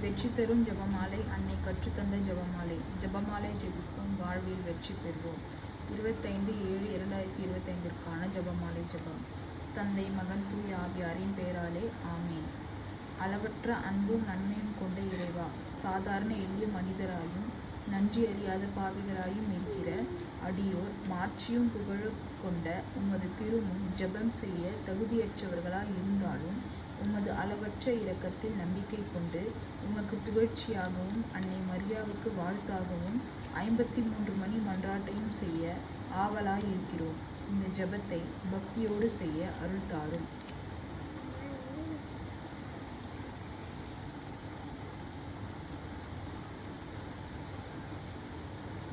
வெற்றி தரும் ஜெபமாலை. அன்னை கற்றுத்தந்த ஜெபமாலை. ஜெபமாலை ஜெபிப்போம், வாழ்வில் வெற்றி பெறுவோம். 25/7/2025 ஜெபமாலை ஜெபம். தந்தை, மகன், தூய ஆவியாரின் பெயராலே ஆமீன். அளவற்ற அன்பும் நன்மையும் கொண்ட இறைவா, சாதாரண எளிய மனிதராயும் நன்றி அறியாத பாவிகளாயும் இருக்கிற அடியோர் மாட்சியும் புகழும் கொண்ட உமது திருமுன் ஜெபம் செய்ய தகுதியற்றவர்களாய் இருந்தாலும் உமது அளவற்ற இரக்கத்தில் நம்பிக்கை கொண்டு உமக்கு புகழ்ச்சியாகவும் அன்னை மரியாவுக்கு வாழ்த்தாகவும் 53 மணி மன்றாட்டையும் செய்ய ஆவலாய் இருக்கிறோம். இந்த ஜெபத்தை பக்தியோடு செய்ய அருள் தாரும்.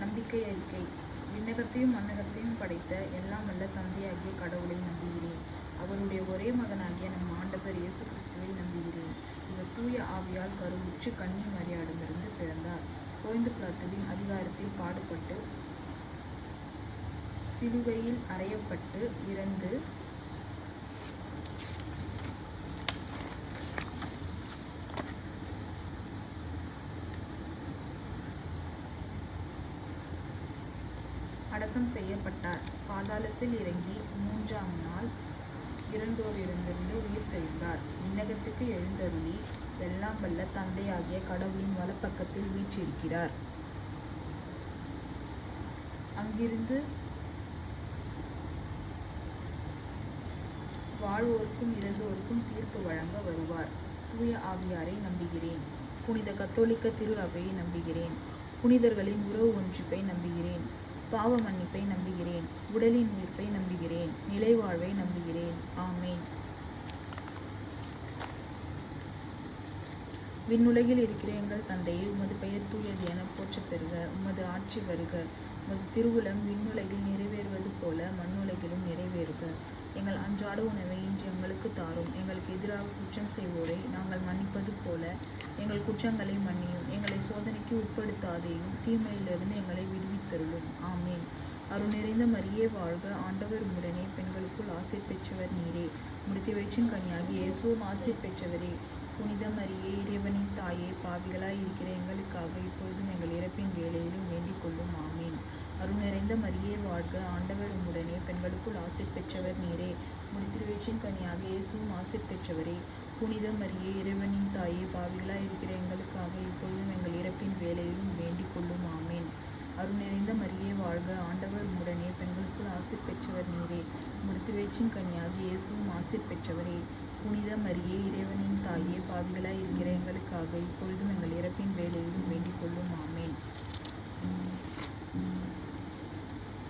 நம்பிக்கை அறிக்கை. விண்ணகத்தையும் மண்ணகத்தையும் படைத்த எல்லாம் வல்ல தந்தையாகிய கடவுளை நம்புகிறேன். அவருடைய ஒரே மகனாகிய நம் ஆண்டவர் இயேசு கிறிஸ்துவை நம்புகிறேன். இவர் தூய ஆவியால் கருவுற்று கன்னி மரியாவிடமிருந்து பிறந்தார். போய்ந்து பிளாத்துவின் அதிகாரத்தில் பாடுபட்டு சிலுவையில் அறையப்பட்டு இறந்து அடக்கம் செய்யப்பட்டார். பாதாளத்தில் இறங்கி 3ஆம் நாள் இறந்தோரிடமிருந்து உயிர் தெழுந்தார். விண்ணகத்துக்கு எழுந்தருளி எல்லாம் வல்ல தந்தையாகிய கடவுளின் வலப்பக்கத்தில் வீற்றிருக்கிறார். அங்கிருந்து வாழ்வோருக்கும் இறந்தோருக்கும் தீர்ப்பு வழங்க வருவார். தூய ஆவியாரை நம்புகிறேன். புனித கத்தோலிக்க திரு அவையை நம்புகிறேன். புனிதர்களின் உறவு ஒன்றிப்பை நம்புகிறேன். பாவ மன்னிப்பை நம்புகிறேன். உடலின் உயிர்ப்பை நம்புகிறேன். நிலைவாழ்வை நம்புகிறேன். ஆமேன். விண்ணுலகில் இருக்கிற எங்கள் தந்தையே, உமது பெயர் தூயது என போற்றப் பெறுக. உமது ஆட்சி வருக. உமது திருவுளம் விண்ணுலகில் நிறைவேறுவது போல மண்ணுலகிலும் நிறைவேறுக. எங்கள் அன்றாட உணவை இன்று எங்களுக்கு தாரும். எங்களுக்கு எதிராக குற்றம் செய்வோரை நாங்கள் மன்னிப்பது போல எங்கள் குற்றங்களை மன்னியும். எங்களை சோதனைக்கு உட்படுத்தாதேயும், தீமையிலிருந்து எங்களை விடுவித்தருளும். ஆமேன். அருள் நிறைந்த மரியே வாழ்க. ஆண்டவர் உம்முடனே, பெண்களுக்குள் ஆசீர் பெற்றவர் நீரே. உம்முடைய வயிற்றின் கனியாகி இயேசுவும் ஆசீர் பெற்றவரே. புனித மரியே, இறைவனின் தாயே, பாவிகளாய் இருக்கிற எங்களுக்காக இப்பொழுதும் எங்கள் இறப்பின் வேளையிலும் வேண்டிக் கொள்ளும். ஆமீன். அருள் நிறைந்த மரியே வாழ்க. ஆண்டவர் உம்முடனே, பெண்களுக்குள் ஆசீர் பெற்றவர் நீரே. உம்முடைய வயிற்றின் கனியாக இயேசுவும் ஆசீர் பெற்றவரே. புனித மரியே, இறைவனின் தாயே, பாவிகளாய் இருக்கிற எங்களுக்காக இப்பொழுதும் எங்கள் இறப்பின் வேளையிலும் வேண்டிக் கொள்ளும். ஆமீன். அருள் நிறைந்த மரியே வாழ்க. ஆண்டவர் உம்முடனே, பெண்களுக்குள் ஆசீர் பெற்றவர் நீரே. உம்முடைய வயிற்றின் கனியாக இயேசுவும் ஆசீர் பெற்றவரே. புனித மரியே, இறைவனின் தாயே, பாவிகளாய் இருக்கிற எங்களுக்காக இப்பொழுதும் எங்கள் இறப்பின் வேளையிலும் வேண்டிக் கொள்ளும். ஆமேன்.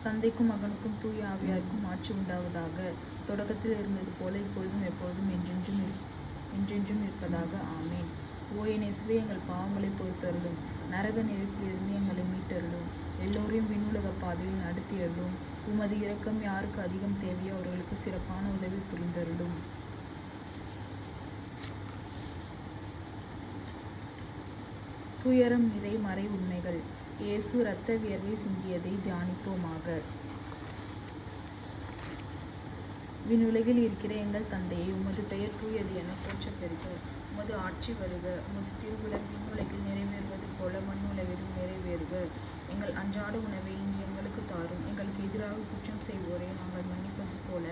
தந்தைக்கும் மகனுக்கும் தூய ஆவியாருக்கும் ஆட்சி உண்டாவதாக. தொடக்கத்தில் இருந்தது போல இப்பொழுதும் எப்பொழுதும் என்றென்றும் இருப்பதாக. ஆமேன். ஓ என் இயேசுவே, எங்கள் பாவங்களை பொறுத்தருளும். நரக நெருப்பிலிருந்து எங்களை மீட்டருளும். எல்லோரையும் விண்ணுலக பாதையில் நடத்தியருளும். உமது இரக்கம் யாருக்கு அதிகம் தேவையோ அவர்களுக்கு சிறப்பான உதவி புரிந்தருளும். துயரம் நிறை மறை உண்மைகள். இயேசு இரத்த வியர்வை சிந்தியதை தியானிப்போமாக. விண்ணுலகில் இருக்கிற எங்கள் தந்தையை, உமது பெயர் தூயது என போற்றப் பெறுக. உமது ஆட்சி வருக. உமது திருவுளம் விண்ணுலகில் நிறைவேறுவது போல மண்ணுலகிலும் நிறைவேறுக. எங்கள் அன்றாட உணவை இன்று எங்களுக்கு தாரும். எங்களுக்கு எதிராக குற்றம் செய்வோரை நாங்கள் மன்னிப்பது போல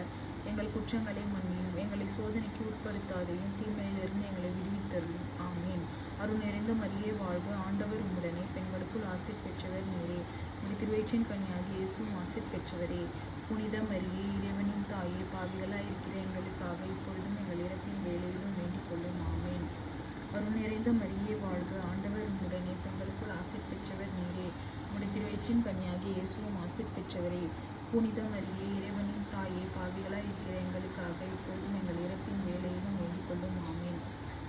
எங்கள் குற்றங்களை மன்னியும். எங்களை சோதனைக்கு உட்படுத்தாதையும், தீமையிலிருந்து எங்களை விடுவித்தருளும். ஆமீன். அருள் நிறைந்த மரியே வாழ்க. ஆண்டவர் உம்முடனே, பெண்களுக்குள் ஆசீர் பெற்றவர் நீரே. உம்முடைய திருவயிற்றின் கனியாகி இயேசுவும் ஆசீர் பெற்றவரே. புனித மரியே, இறைவனின் தாயே, பாவிகளாய் இருக்கிற எங்களுக்காக இப்பொழுதும் எங்கள் இறப்பின் வேளையிலும் வேண்டிக் கொள்ளும். ஆமேன். அருள் நிறைந்த மரியே வாழ்க. ஆண்டவர் உம்முடனே, பெண்களுக்குள் ஆசீர் பெற்றவர் நீரே. உம்முடைய திருவயிற்றின் கனியாகி இயேசுவும் ஆசீர் பெற்றவரே. புனித மரியே, இறைவனின் தாயே, பாவிகளாய் இருக்கிற எங்களுக்காக இப்பொழுதும் எங்கள் இறப்பின் வேளையிலும் வேண்டிக் கொள்ளும். ஆமேன்.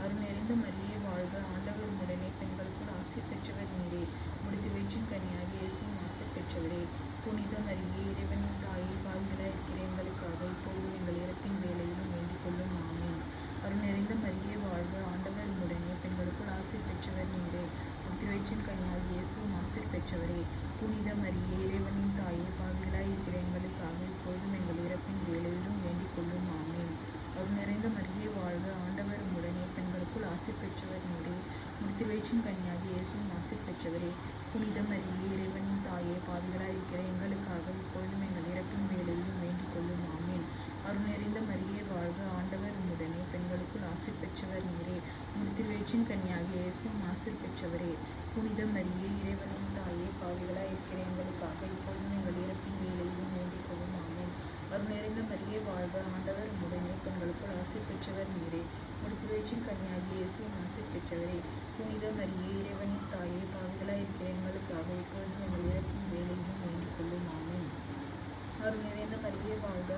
அருள் நிறைந்த மரியே வாழ்க. ஆண்டவர் உம்முடனே, பெண்களுக்குள் ஆசீர் பெற்றவர் நீரே. உம்முடைய வயிற்றின் கனியாகி இயேசுவும் ஆசீர் பெற்றவரே. புனித மரியே, இறைவனின் தாயே, பாவிகளாய் இருக்கிற எங்களுக்காக இப்பொழுதும் எங்கள் இறப்பின் வேளையிலும் வேண்டிக் கொள்ளும். ஆமீன். அருள் நிறைந்த மரியே வாழ்க. ஆண்டவர் உம்முடனே, பெண்களுக்குள் ஆசீர் பெற்றவர் நீரே. உம்முடைய வயிற்றின் கனியாகி இயேசுவும் ஆசீர் பெற்றவரே. புனித மரியே, இறைவனின் தாயே, பாவிகளாய் இருக்கிற எங்களுக்காக இப்பொழுதும் எங்கள் இறப்பின் வேளையிலும் வேண்டிக் கொள்ளும். ஆமீன். அருள் நிறைந்த மரியே வாழ்க. ஆண்டவர் உம்முடனே, பெண்களுக்குள் ஆசீர் பெற்றவர் நீரே. திருவயிற்றின் கன்னியாகி இயேசுவும் ஆசீர் பெற்றவரே. புனித மரியே, இறைவனின் தாயே, பாவிகளாயிருக்கிற எங்களுக்காக இப்பொழுதும் எங்கள் இறப்பின் வேளையிலும் வேண்டிக் கொள்ளும். ஆமீன். அருள் நிறைந்த மரியே வாழ்க, ஆண்டவர் உம்முடனே, பெண்களுக்குள் ஆசீர் பெற்றவர் நீரே. உமது திருவயிற்றின் கன்னியாகி இயேசுவும் ஆசீர் பெற்றவரே. புனித மரியே, இறைவனின் தாயே, பாவிகளாயிருக்கிற எங்களுக்காக இப்பொழுதும் எங்கள் இறப்பின் வேளையிலும் வேண்டிக் கொள்ளும். ஆமீன். அருள் நிறைந்த மரியே வாழ்க, ஆண்டவர் உம்முடனே, பெண்களுக்குள் ஆசீர் பெற்றவர் நீரே. உமது திருவயிற்றின் கன்னியாகி இயேசுவும் ஆசீர் பெற்றவரே. புனித மரியே, இறைவனின் தாயே, பாவிகளாயிருக்கிற எங்களுக்காக இப்பொழுதும் எங்கள் இறப்பின் வேளையிலும் வேண்டிக் கொள்ளும். ஆமீன். அருள் நிறைந்த மரியே வாழ்க,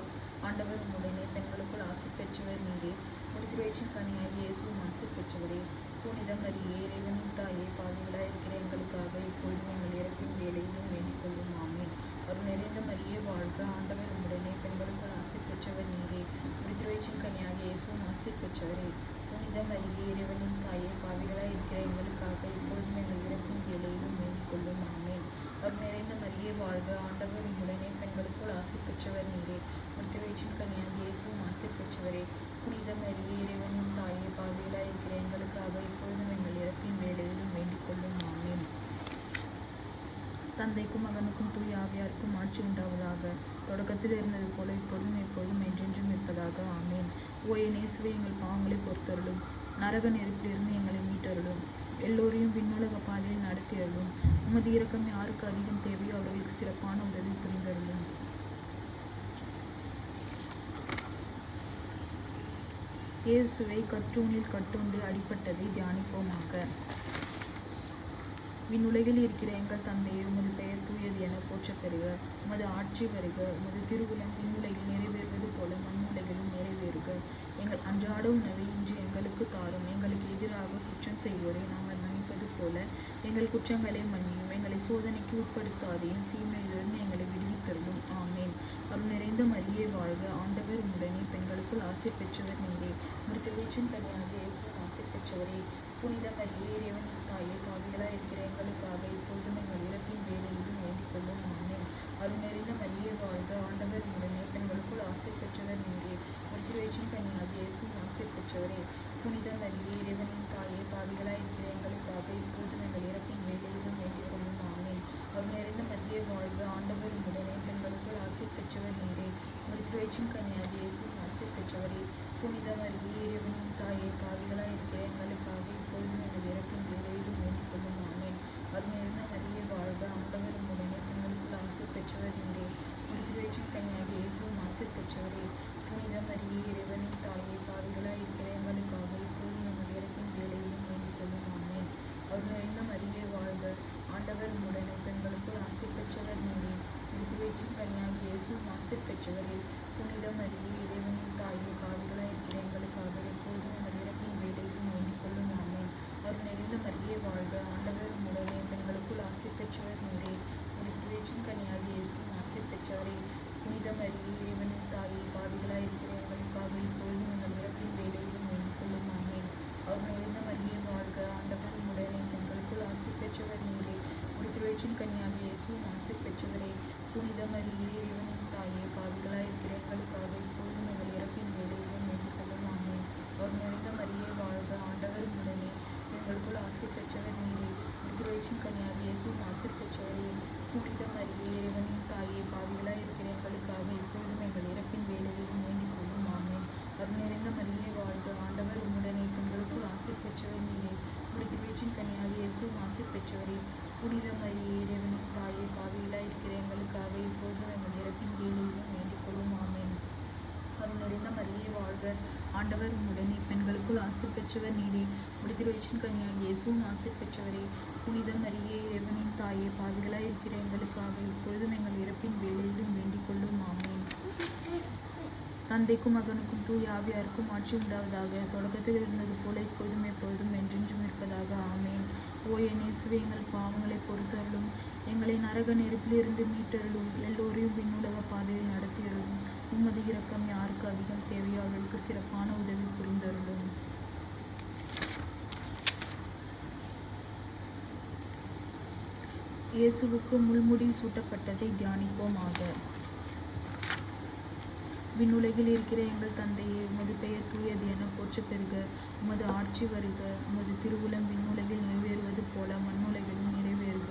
ஆண்டவர் உம்முடனே, பெண்களுக்குள் ஆசீர் பெற்றவர் நீரே. உமது திருவயிற்றின் கன்னியாகி இயேசுவும் ஆசீர் பெற்றவரே. புனித மரியே, இறைவனின் தாயே, பாவிகளாயிருக்கிற எங்களுக்காக இப்பொழுதும் எங்கள் இறப்பின் வேளையிலும் வேண்டிக் கொள்ளும். ஆமீன். அருள் நிறைந்த மரியே வாழ்க, ஆண்டவர் உம்முடனே, பெண்களுக்குள் ஆசீர் பெற்றவர் நீரே. உமது திருவயிற்றின் கன்னியாகி இயேசுவும் ஆசீர் பெற்றவரே. புனித மரியே, இறைவனின் தாயே, பாவிகளாயிருக்கிற எங்களுக்காக இப்பொழுதும் எங்கள் இறப்பின் வேளையிலும் வேண்டிக் கொள்ளும். ஆமீன். அருள் நிறைந்த மரியே வாழ்க, ஆண்டவர் உம்முடனே, பெண்களுக்குள் ஆசீர் பெற்றவர் நீரே. உமது திருவயிற்றின் கன்னியாகி இயேசுவும் ஆசீர் பெற்றவரே. புனித மரியே, இறைவனின் தாயே, பாவிகளாயிருக்கிற எங்களுக்காக இப்பொழுதும் எங்கள் இறப்பின் வேளையிலும் வேண்டிக் கொள்ளும். ஆமீன். தந்தைக்கும் மகனுக்கும் தூய ஆவியாருக்கும் ஆட்சி உண்டாவதாக. தொடக்கத்தில் இருந்தது போல இப்பொழுதும் எப்பொழுதும் என்றென்றும் இருப்பதாக. ஆமீன். ஓ என் இயேசுவே, எங்கள் பாவங்களை பொறுத்தருளும். நரக நெருப்பிலிருந்து எங்களை மீட்டருளும். எல்லோரையும் விண்ணுலக பாதையில் நடத்தியருளும். உமது இரக்கம் யாருக்கு அதிகம் தேவையோ அவர்களுக்கு சிறப்பான உதவி புரிந்தருளும். இயேசுவை கற்றூணில் கட்டுண்டு அடிபட்டதை தியானிப்போமாக. விண்ணுலகில் இருக்கிற எங்கள் தந்தையே, உமது பெயர் தூயது என போற்றப் பெறுக. உமது ஆட்சி வருக. உமது திருவுளம் விண்ணுலகில் நிறைவேறுவது போல மண்ணுலகிலும் நிறைவேறுக. எங்கள் அன்றாட உணவை இன்று எங்களுக்கு தாரும். எங்களுக்கு எதிராக குற்றம் செய்வோரை நாங்கள் மன்னிப்பது போல எங்கள் குற்றங்களை மன்னியும். எங்களை சோதனைக்கு உட்படுத்தாதையும் தீமையிலிருந்து எங்களை விடுவித்தருளும். ஆமேன். அருள் நிறைந்த மரியே வாழ்க, ஆண்டவர் உம்முடனே, பெண்களுக்குள் ஆசீர் பெற்றவர் நீரே. உமது திருவயிற்றின் கன்னியாகி இயேசுவும் ஆசீர் பெற்றவரே. புனித மரியே, இறைவனின் தாயே, பாவிகளாயிருக்கிற எங்களுக்காக இப்பொழுதும் எங்கள் இறப்பின் வேளையிலும் வேண்டிக் கொள்ளும். ஆமேன். அருள் நிறைந்த மரியே வாழ்க, ஆண்டவர் உம்முடனே, பெண்களுக்குள் ஆசீர் பெற்றவர் நீரே. உமது திருவயிற்றின் கன்னியாகி இயேசுவும் ஆசீர் பெற்றவரே. புனித மரியே, இறைவனின் தாயே, பாவிகளாயிருக்கிற எங்களுக்காக இப்பொழுதும் எங்கள் இறப்பின் வேளையிலும் வேண்டிக் கொள்ளும். ஆமேன். அருள் நிறைந்த மரியே வாழ்க, ஆண்டவர் உம்முடனே, பெண்களுக்குள் ஆசீர் பெற்றவர் நீரே. உமது திருவயிற்றின் கன்னியாகி இயேசுவும் ஆசீர் பெற்றவரே. புனித மரியே, இறைவனின் தாயே, பாவிகளாயிருக்கிற எங்களுக்காக இப்பொழுதும் எங்கள் இறப்பின் வேளையிலும் வேண்டிக் கொள்ளும். ஆமேன். அருள் நிறைந்த மரியே வாழ்க, ஆண்டவர் உம்முடனே, பெண்களுக்குள் ஆசீர் பெற்றவர் நீரே. உமது திருவயிற்றின் கன்னியாகி இயேசுவும் ஆசீர் பெற்றவரே. புனித மரியே, இறைவனின் தாயே, பாவிகளாயிருக்கிற எங்களுக்காக இப்பொழுதும் எங்கள் இறப்பின் வேளையிலும் வேண்டிக் கொள்ளும். ஆமேன். அருள் நிறைந்த மரியே வாழ்க, ஆண்டவர் உம்முடனே, பெண்களுக்குள் ஆசீர் பெற்றவர் நீரே. உமது திருவயிற்றின் கன்னியாகி இயேசுவும் ஆசீர் பெற்றவரே. புனித மரியே, இறைவனின் தாயே, பாவிகளாயிருக்கிற எங்களுக்காக எப்பொழுதும் எங்கள் இறப்பின் வேளையிலும் வேண்டிக் கொள்ளும். ஆமேன். அருள் நிறைந்த மரியே வாழ்க, ஆண்டவர் உம்முடனே, பெண்களுக்குள் ஆசீர் பெற்றவர் நீரே. உமது திருவயிற்றின் கன்னியாகி இயேசுவும் ஆசீர் பெற்றவரே. புனித மரியே, இறைவனின் தாயே, பாவிகளாயிருக்கிற எங்களுக்காக இப்பொழுதும் எங்கள் இறப்பின் வேளையிலும் வேண்டிக் கொள்ளும். ஆமேன். அருள் நிறைந்த மரியே வாழ்க, ஆண்டவர் உம்முடனே, பெண்களுக்குள் ஆசீர் பெற்றவர் நீரே. உமது திருவயிற்றின் கன்னியாகி இயேசுவும் ஆசீர் பெற்றவரே. புனித மரியே, இறைவனின் தாயே, பாவிகளாயிருக்கிற எங்களுக்காக இப்பொழுதும் எங்கள் இறப்பின் வேளையிலும் வேண்டிக் கொள்ளும். ஆமேன். அருள் நிறைந்த மரியே வாழ்க, ஆண்டவர் உம்முடனே, பெண்களுக்குள் ஆசீர் பெற்றவர் நீரே. உமது திருவயிற்றின் கன்னியாகி இயேசுவும் ஆசீர் பெற்றவரே. புனித மரியே, இறைவனின் தாயே, பாவிகளாயிருக்கிற எங்களுக்காக இப்பொழுதும் எங்கள் இறப்பின் வேளையிலும் வேண்டிக் கொள்ளும். ஆமேன். அருள் நிறைந்த மரியே வாழ்க, ஆண்டவர் உம்முடனே, பெண்களுக்குள் ஆசீர் பெற்றவர் நீரே. உமது திருவயிற்றின் கன்னியாகி இயேசுவும் ஆசீர் பெற்றவரே. புனித மரியே, இறைவனின் தாயே, பாவிகளாயிருக்கிற எங்களுக்காக இப்பொழுதும் எங்கள் இறப்பின் வேளையிலும் வேண்டிக் கொள்ளும். ஆமேன். அருள் நிறைந்த மரியே வாழ்க, ஆண்டவர் உம்முடனே, பெண்களுக்குள் ஆசீர் பெற்றவர் நீரே. உமது திருவயிற்றின் கன்னியாகி இயேசுவும் ஆசீர் பெற்றவரே. புனித மரியே, இறைவனின் தாயே, பாவிகளாயிருக்கிற எங்களுக்காக இப்பொழுதும் எங்கள் இறப்பின் வேளையிலும் வேண்டிக் கொள்ளும். ஆமேன். தந்தைக்கும் மகனுக்கும் தூய ஆவியாருக்கும் ஆட்சி உண்டாவதாக. தொடக்கத்தில் இருந்தது போல இப்பொழுதும் எப்பொழுதும் என்றென்றும் இருப்பதாக. ஆமேன். ஓ என் இயேசுவே, எங்கள் பாவங்களை பொறுத்தருளும். எங்களை நரக நெருப்பிலிருந்து மீட்டருளும். எல்லோரையும் விண்ணுலக பாதையில் நடத்தியருளும். உமது இரக்கம் யாருக்கு அதிகம் தேவையோ அவர்களுக்கு சிறப்பான உதவி புரிந்தருளும். இயேசுவுக்கு முள்முடி சூட்டப்பட்டதை தியானிப்போமாக. விண்ணுலகில் இருக்கிற எங்கள் தந்தையே, உமது பெயர் தூயது என போற்றப் பெறுக. உமது ஆட்சி வருக. உமது திருவுளம் விண்ணுலகில் நிறைவேறுவது போல மண்ணுலகிலும் நிறைவேறுக.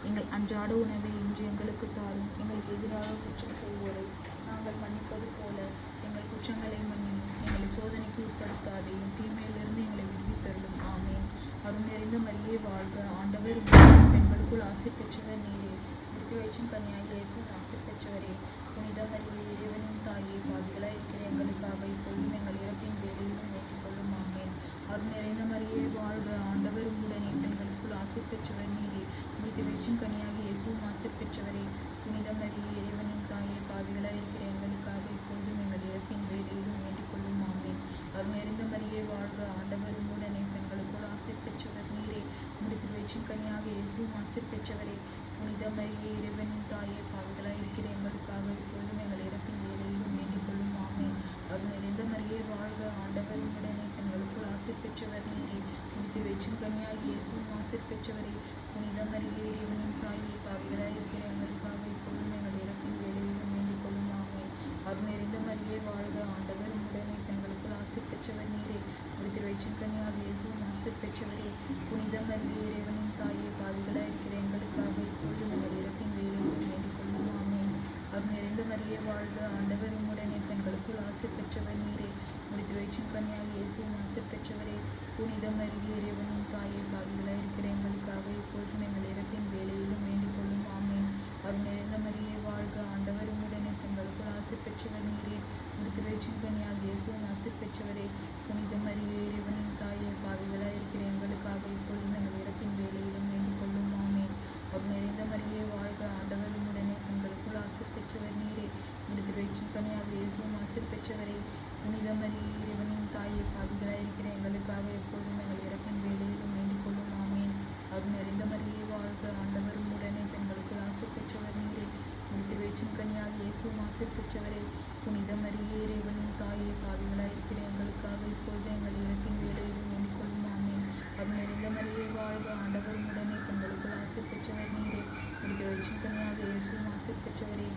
எங்கள் அன்றாட உணவை இன்று எங்களுக்கு தாரும். எங்களுக்கு எதிராக குற்றம் செய்வோரை நாங்கள் மன்னிப்பது போல எங்கள் குற்றங்களை மன்னியும். எங்களை சோதனைக்கு உட்படுத்தாதையும் தீமையிலிருந்து எங்களை விடுவித்தருளும். ஆமென். அருள் நிறைந்த மரியே வாழ்க. ஆண்டவர் உம்முடனே, பெண்களுக்குள் ஆசி பெற்றவர் நீரே. உம்முடைய வயிற்றின் கனியாகிய இயேசுவின் ஆசி பெற்றவரே. புனித மரியே, இறைவனின் தாயே, பாவிகளாய் இருக்கிற எங்களுக்காக இப்பொழுதும் எங்கள் இறப்பின் வேளையிலும் வேண்டிக் கொள்ளும். ஆமென். அருள் நிறைந்த மரியே வாழ்க. ஆண்டவர் உம்முடனே, பெண்களுக்குள் ஆசி பெற்றவர் நீரே. உம்முடைய வயிற்றின் கனியாகிய இயேசுவின் ஆசி பெற்றவரே. புனித மரியே, இறைவனின் தாயே, பாவிகளாய் இருக்கிற எங்களுக்காக இப்பொழுதும் எங்கள் இறப்பின் வேளையிலும் வேண்டிக் கொள்ளும். ஆமென். அருள் நிறைந்த மரியே வாழ்க. ஆண்டவர் உம்முடனே, பெண்களுக்குள் ஆசி பெற்றவர் நீரே. உம்முடைய வயிற்றின் கனியாகிய இயேசுவின் ஆசி பெற்றவரே. புனித மரியே, இறைவனின் தாயே, பாவிகளாய் இருக்கிற எங்களுக்காக இப்பொழுதும் எங்கள் இறப்பின் வேளையிலும் வேண்டிக் கொள்ளும். ஆமென். அருள் நிறைந்த மரியே வாழ்க. ஆண்டவர் உம்முடனே, பெண்களுக்குள் ஆசி பெற்றவர் நீரே. உம்முடைய வயிற்றின் கனியாகிய இயேசுவின் ஆசி பெற்றவரே. புனித மரியே, இறைவனின் தாயே, பாவிகளாய் இருக்கிற எங்களுக்காக இப்பொழுதும் எங்கள் இறப்பின் வேளையிலும் வேண்டிக் கொள்ளும். ஆமென். அருள் நிறைந்த மரியே வாழ்க. ஆண்டவர் உம்முடனே, பெண்களுக்குள் ஆசி பெற்றவர் நீரே. உம்முடைய வயிற்றின் கனியாகிய இயேசுவின் ஆசி பெற்றவரே. புனித மரியே, இறைவனின் தாயே, பாவிகளாய் இருக்கிற எங்களுக்காக இப்பொழுதும் எங்கள் இறப்பின் வேளையிலும் வேண்டிக் கொள்ளும். ஆமென். அருள் நிறைந்த மரியே வாழ்க. ஆண்டவர் உம்முடனே, பெண்களுக்குள் ஆசி பெற்றவர் நீரே. உம்முடைய வயிற்றின் கனியாகிய இயேசுவின் ஆசி பெற்றவரே. புனித மரியே, இறைவனின் தாயே, பாவிகளாய் இருக்கிற எங்களுக்காக இப்பொழுதும் எங்கள் இறப்பின் வேளையிலும் வேண்டிக் கொள்ளும். ஆமென். அருள் நிறைந்த மரியே வாழ்க. ஆண்டவர் உம்முடனே, பெண்களுக்குள் ஆசி பெற்றவர் நீரே. உம்முடைய வயிற்றின் கனியாகிய இயேசுவின் ஆசி பெற்றவரே. புனித மரியே, இறைவனின் தாயே, பாவிகளாய் இருக்கிற எங்களுக்காக இப்பொழுதும் எங்கள் இறப்பின் வேளையிலும் வேண்டிக் கொள்ளும். ஆமென். அருள் நிறைந்த மரியே வாழ்க. ஆண்டவர் உம்முடனே, பெண்களுக்குள் ஆசி பெற்றவர் நீரே. உம்முடைய வயிற்றின் கனியாகிய இயேசுவின் ஆசி பெற்றவரே. புனித மரியே, இறைவனின் தாயே, பாவிகளாய் இருக்கிற எங்களுக்காக எப்பொழுதும் எங்கள் இறப்பின் வேளையிலும் வேண்டிக் கொள்ளும். ஆமென். அருள் நிறைந்த மரியே வாழ்க. ஆண்டவர் உம்முடனே, பெண்களுக்குள் ஆசி பெற்றவர் நீரே. உம்முடைய வயிற்றின் கனியாகிய இயேசுவின் ஆசி பெற்றவரே. புனித மரியே, இறைவனின் தாயே, பாவிகளாய் இருக்கிற எங்களுக்காக இப்பொழுது எங்கள் இறப்பின் வேளையிலும் வேண்டிக் கொள்ளும். ஆமென். அருள் நிறைந்த மரியே வாழ்க. ஆண்டவர் உம்முடனே, பெண்களுக்குள் ஆசி பெற்றவர் நீரே. உம்முடைய வயிற்றின் கனியாகிய இயேசுவின் ஆசி பெற்றவரே.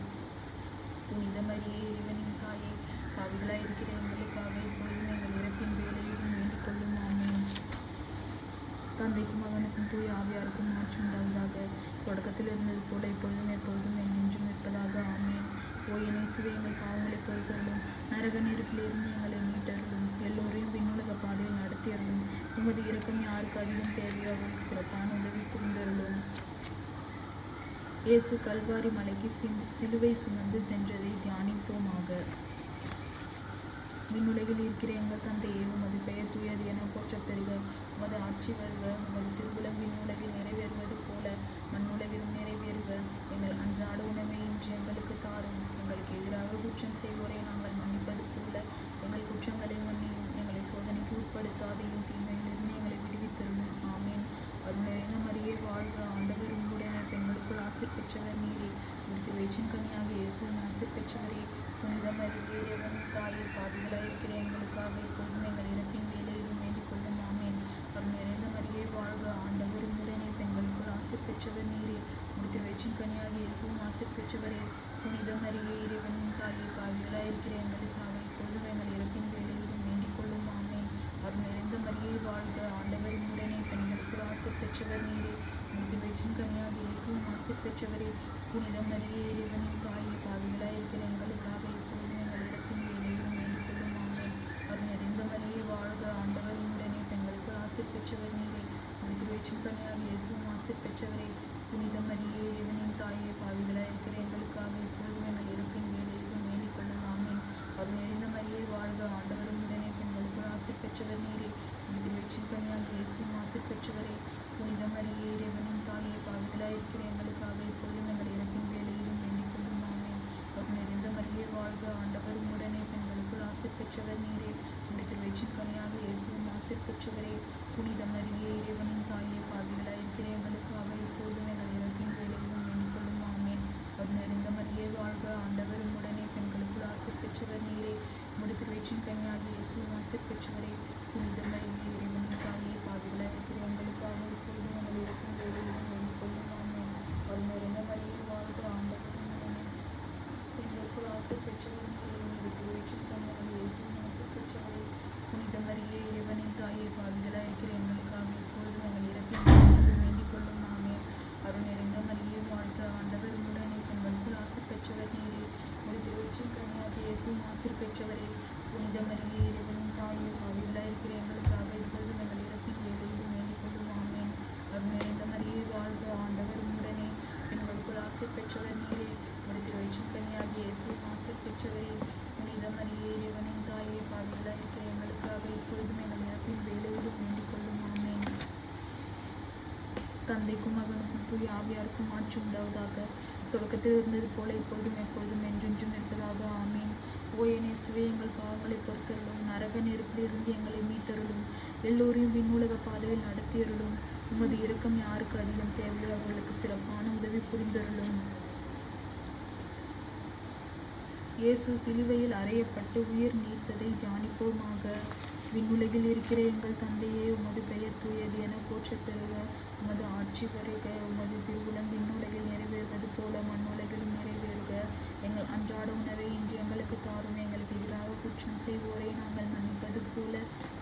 புனித மரியே, இறைவனின் தாயே, பாவிகளாய் இருக்கிற எங்களுக்காக இப்பொழுதும் எங்கள் இறப்பின் வேளையிலும் வேண்டிக் கொள்ளும். ஆமென். தந்தைக்கும் மகனுக்கும் தூய ஆவியாருக்கும் மாற்றம் உண்டாவதாக. தொடக்கத்தில் இருந்தது போல இப்பொழுதும் எப்பொழுதும் என்றென்றும் இருப்பதாக. ஆமென். ஓ என் இயேசுவே, எங்கள் பாவங்களை பொறுத்தருளும். நரக நெருப்பிலிருந்து எங்களை மீட்டருளும். எல்லோரையும் விண்ணுலக பாதையில் நடத்தியருளும். உமது இரக்கம் யாருக்கு அதிகம் தேவையோ அவர்களுக்கு சிறப்பான உதவி புரிந்தருளும். இயேசு கல்வாரி மலைக்கு சிலுவை சுமந்து சென்றதை தியானிப்போமாக. விண்ணுலகில் இருக்கிற எங்கள் தந்தையே, உமது பெயர் தூயது என போற்றப் பெறுக. உமது ஆட்சி வருக. உமது திருவுளம் விண்ணுலகில் நிறைவேறுவது போல மண்ணுலகிலும் நிறைவேறுக. எங்கள் அன்றாட உணவை இன்று எங்களுக்கு தாரும். எங்களுக்கு எதிராக குற்றம் செய்வோரை நாங்கள் மன்னிப்பது போல எங்கள் குற்றங்களை மன்னியும். எங்களை சோதனைக்கு உட்படுத்தாதையும் தீமையிலிருந்து எங்களை விடுவித்தருளும். ஆமென். அருள் நிறைந்த மரியே வாழ்க. ஆண்டவர் உம்முடனே, பெண்களுக்குள் ஆசி பெற்றவர் நீரே. உம்முடைய வயிற்றின் கனியாகிய இயேசுவின் ஆசி பெற்றவரே. புனித மரியே, இறைவனின் தாயே, பாவிகளாய் இருக்கிற எங்களுக்காக இப்பொழுதும் எங்கள் இறப்பின் வேளையிலும் வேண்டிக் கொள்ளும். ஆமென். அருள் நிறைந்த மரியே வாழ்க. ஆண்டவர் உம்முடனே, பெண்களுக்குள் ஆசி பெற்றவர் நீரே. உம்முடைய வயிற்றின் கனியாகிய இயேசுவின் ஆசி பெற்றவரே. புனித மரியே, இறைவனின் தாயே, பாவிகளாய் இருக்கிற எங்களுக்காக இப்பொழுதும் எங்கள் இறப்பின் வேளையிலும் வேண்டிக் கொள்ளும். ஆமென். அருள் நிறைந்த மரியே வாழ்க. ஆண்டவர் உம்முடனே, பெண்களுக்குள் ஆசி பெற்றவர் நீரே. உம்முடைய வயிற்றின் கனியாகிய இயேசுவின் ஆசி பெற்றவரே. புனித மரியே, இறைவனின் தாயே, பாவிகளாய் இருக்கிற எங்களுக்காக இப்பொழுதும் எங்கள் இறப்பின் வேளையிலும் வேண்டிக் கொள்ளும். ஆமென். அருள் நிறைந்த மரியே வாழ்க. ஆண்டவர் உம்முடனே, பெண்களுக்குள் ஆசி பெற்றவர் நீரே. உம்முடைய வயிற்றின் கனியாகிய இயேசுவின் ஆசி பெற்றவரே. புனித மரியே, இறைவனின் தாயே, பாவிகளாய் இருக்கிற எங்களுக்காக இப்பொழுதும் எங்கள் இறப்பின் வேளையிலும் வேண்டிக் கொள்ளும். ஆமென். அருள் நிறைந்த மரியே வாழ்க. ஆண்டவர் உம்முடனே, பெண்களுக்குள் ஆசி பெற்றவர் நீரே. உம்முடைய வயிற்றின் கனியாகிய இயேசுவின் ஆசி பெற்றவரே. புனித மரியே, இறைவனின் தாயே, பாவிகளாய் இருக்கிற எங்களுக்காக இப்பொழுதும் எங்கள் இறப்பின் வேளையிலும் வேண்டிக் கொள்ளும். ஆமென். அருள் நிறைந்த மரியே வாழ்க. ஆண்டவர் உம்முடனே, பெண்களுக்குள் ஆசி பெற்றவர் நீரே. உம்முடைய வயிற்றின் கனியாகிய இயேசுவின் ஆசி பெற்றவரே. புனித மரியே, இறைவனின் தாயே, பாவிகளாய் இருக்கிற எங்களுக்காக இப்பொழுதும் எங்கள் இறப்பின் வேளையிலும் வேண்டிக் கொள்ளும். ஆமென். அருள் நிறைந்த மரியே வாழ்க. ஆண்டவர் உம்முடனே, பெண்களுக்குள் ஆசி பெற்றவர் நீரே. உம்முடைய வயிற்றின் கனியாகிய இயேசுவின் ஆசி பெற்றவரே. புனித மரியே, இறைவனின் தாயே, பாவிகளாய் இருக்கிற எங்களுக்காக இப்பொழுதும் எங்கள் இறப்பின் வேளையிலும் வேண்டிக் கொள்ளும். ஆமென். அருள் நிறைந்த மரியே வாழ்க. ஆண்டவர் உம்முடனே, பெண்களுக்குள் ஆசி பெற்றவர் நீரே. தந்தைக்கும் மகனுக்கும் தூய ஆவியாருக்கும் ஆட்சி உண்டாவதாக. தொடக்கத்தில் இருந்தது போல இப்பொழுதும் எப்பொழுதும் என்றென்றும் இருப்பதாக. ஆமீன். ஓ என் இயேசுவே, எங்கள் பாவங்களை பொறுத்தருளும். நரக நெருப்பிலிருந்து எங்களை மீட்டருளும். எல்லோரையும் விண்ணுலக பாதையில் நடத்தியருளும். உமது இரக்கம் யாருக்கு அதிகம் தேவையோ அவர்களுக்கு சிறப்பான உதவி புரிந்தருளும். இயேசு சிலுவையில் அறையப்பட்டு உயிர் நீத்ததை தியானிப்போமாக. விண்ணுலகில் இருக்கிற எங்கள் தந்தையே, உமது பெயர் தூயது என போற்றப் பெறுக. உமது ஆட்சி வருக. உமது திருவுளம் விண்ணுலகில் நிறைவேறுவது போல மண்ணுலகிலும் நிறைவேறுக. எங்கள் அன்றாட உணவை இன்று எங்களுக்கு தாரும். எங்களுக்கு எதிராக குற்றம் செய்வோரை நாங்கள் மன்னிப்பது போல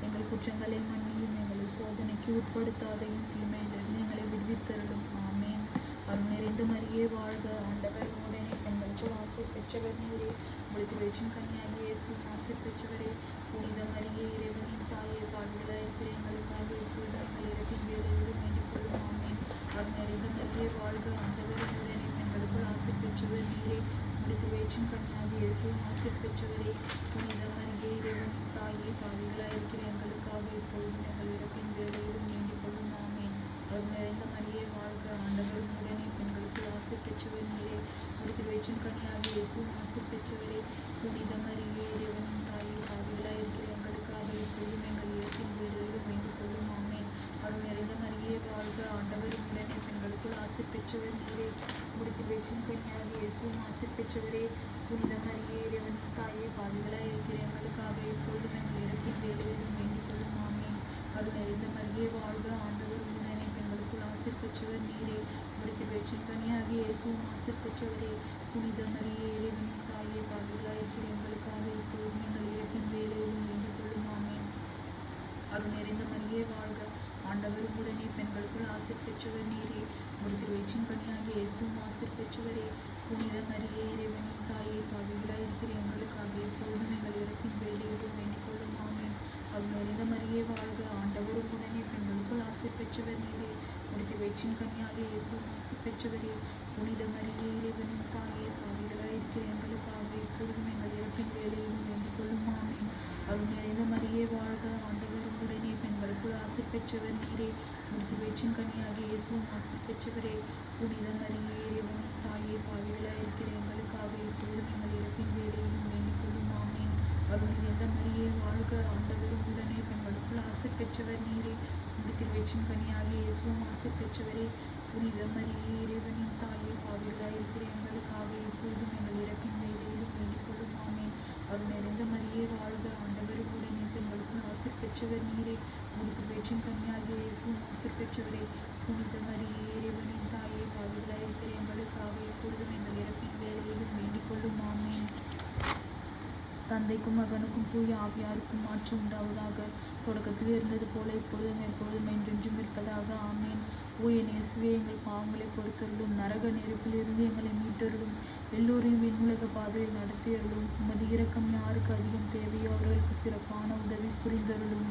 எங்கள் குற்றங்களை மன்னியும். எங்களை சோதனைக்கு உட்படுத்தாதையும் தீமையிலிருந்து எங்களை விடுவித்தருளும். ஆமேன். அருள் நிறைந்த மரியே வாழ்க. ஆண்டவர் உடனே பெண்களுக்குள் ஆசை பெற்றவர் நீரே. உங்களுடைய பேச்சும் கன்னியாகி இயேசு ஆசை பெற்றவரே. புனித மரியே, இறைவனின் தாயே, பாவிகளாய் இருக்கிற எங்களுக்காக இப்பொழுது எங்கள் இறப்பின் வேளையிலும் வேண்டிக் கொள்ளும். ஆமேன். அருள் நிறைந்த மரியே வாழ்க. ஆண்டவர் உடனே பெண்களுக்குள் ஆசை பெற்றவர் நீரே. உங்களுடைய பேச்சும் கன்னியாகி இயேசு ஆசை பெற்றவரே. புனித மரியே, இறைவனின் தாயே, பாவிகளாய் இருக்கிற எங்களுக்காக இப்பொழுதும் எங்கள் இறப்பின் வேளையிலும் வேண்டிக் கொள்ளும். ஆமேன். அருள் நிறைந்த மரியே வாழ்க. ஆண்டவர் உடனே பெண்களுக்குள் ஆசை பெற்றவர் நீரே. உங்களுடைய பேச்சும் கன்னியாகி இயேசு ஆசை பெற்றவரே. புனித மரியே, இறைவனின் தாயே, பாவிகளாய் இருக்கிற எங்களுக்காக இப்பொழுதும் எங்கள் இறப்பின் வேளையிலும் வேண்டிக் கொள்ளும். ஆமேன். அருள் நிறைந்த மரியே வாழ்க. ஆண்டவர் உடனே பெண்களுக்குள் ஆசை பெற்றவர் நீரே. உங்களுடைய பேச்சும் கன்னியாகி இயேசு ஆசை பெற்றவரே. புனித மரியே, இறைவனின் தாயே, பாவிகளாய் இருக்கிற எங்களுக்காக இப்பொழுதும் எங்கள் இறப்பின் வேளையிலும் வேண்டிக் கொள்ளும். ஆமேன். அருள் நிறைந்த மரியே வாழ்க. ஆண்டவர் உடனே பெண்களுக்குள் ஆசை பெற்றவர் நீரே. உங்களுடைய பேச்சும் கன்னியாகி இயேசு ஆசை பெற்றவரே. புனித மரியே, இறைவனின் தாயே, பாவிகளாய் இருக்கிற எங்களுக்காக இப்பொழுதும் எங்கள் இறப்பின் வேளையிலும் வேண்டிக் கொள்ளும். ஆமேன். அருள் நிறைந்த மரியே வாழ்க. ஆண்டவர் உடனே பெண்களுக்குள் ஆசை பெற்றவர் நீரே. உங்களுடைய பேச்சும் கன்னியாகி இயேசு ஆசை பெற்றவரே. புனித மரியே, இறைவனின் தாயே, பாவிகளாய் இருக்கிற எங்களுக்காக இப்பொழுதும் எங்கள் இறப்பின் வேளையிலும் வேண்டிக் கொள்ளும். ஆமேன். அருள் நிறைந்த மரியே வாழ்க. ஆண்டவர் உடனே பெண்களுக்குள் ஆசை பெற்றவர் நீரே. உங்களுடைய பேச்சும் கன்னியாகி இயேசு ஆசை பெற்றவரே. புனித மரியே, இறைவனின் தாயே, பாவிகளாய் இருக்கிற எங்களுக்காக இப்பொழுதும் எங்கள் இறப்பின் வேளையிலும் வேண்டிக் கொள்ளும். ஆமேன். அருள் நிறைந்த மரியே வாழ்க. ஆண்டவர் உடனே பெண்களுக்குள் ஆசை பெற்றவர் நீரே. உங்களுடைய பேச்சும் கன்னியாகி இயேசு ஆசை பெற்றவரே. புனித மரியே, இறைவனின் தாயே, பாவிகளாய் இருக்கிற எங்களுக்காக இப்பொழுதும் எங்கள் இறப்பின் வேளையிலும் வேண்டிக் கொள்ளும். ஆமேன். அருள் நிறைந்த மரியே வாழ்க. ஆண்டவர் உடனே பெண்களுக்குள் ஆசை பெற்றவர் நீரே. உங்களுடைய பேச்சும் கன்னியாகி இயேசு ஆசை பெற்றவரே. புனித மரியே, இறைவனின் தாயே, பாவிகளாய் இருக்கிற எங்களுக்காக இப்பொழுதும் எங்கள் இறப்பின் வேளையிலும் வேண்டிக் கொள்ளும். ஆமேன். அருள் நிறைந்த மரியே வாழ்க. ஆண்டவர் உடனே பெண்களுக்குள் ஆசை பெற்றவர் நீரே. உங்களுடைய பேச்சும் கன்னியாகி இயேசு ஆசை பெற்றவரே. புனித மரியே, இறைவனின் தாயே, பாவிகளாய் இருக்கிற எங்களுக்காக இப்பொழுதும் எங்கள் இறப்பின் வேளையிலும் வேண்டிக் கொள்ளும். ஆமேன். தந்தைக்கும் மகனுக்கும் தூய ஆவியாருக்கும் ஆட்சி உண்டாவதாக. தொடக்கத்தில் இருந்தது போல இப்பொழுதும் எப்பொழுதும் என்றென்றும் இருப்பதாக. ஆமேன். ஓ என் இயேசுவே, எங்கள் பாவங்களை பொறுத்தருளும். நரக நெருப்பிலிருந்து எங்களை மீட்டருளும். எல்லோரையும் விண்ணுலக பாதையில் நடத்தியருளும். உமது இரக்கம் யாருக்கு அதிகம் தேவையோ அவர்களுக்கு சிறப்பான உதவி புரிந்தருளும்.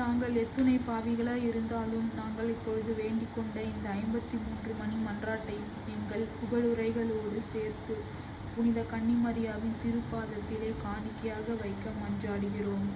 நாங்கள் எத்துணை பாவிகளாய் இருந்தாலும் நாங்கள் இப்பொழுது வேண்டிக் கொண்ட இந்த 53 மணி மன்றாட்டையும் எங்கள் புகழுரைகளோடு சேர்த்து புனித கன்னிமரியாவின் திருப்பாதத்திலே காணிக்கையாக வைக்க மன்றாடுகிறோம்.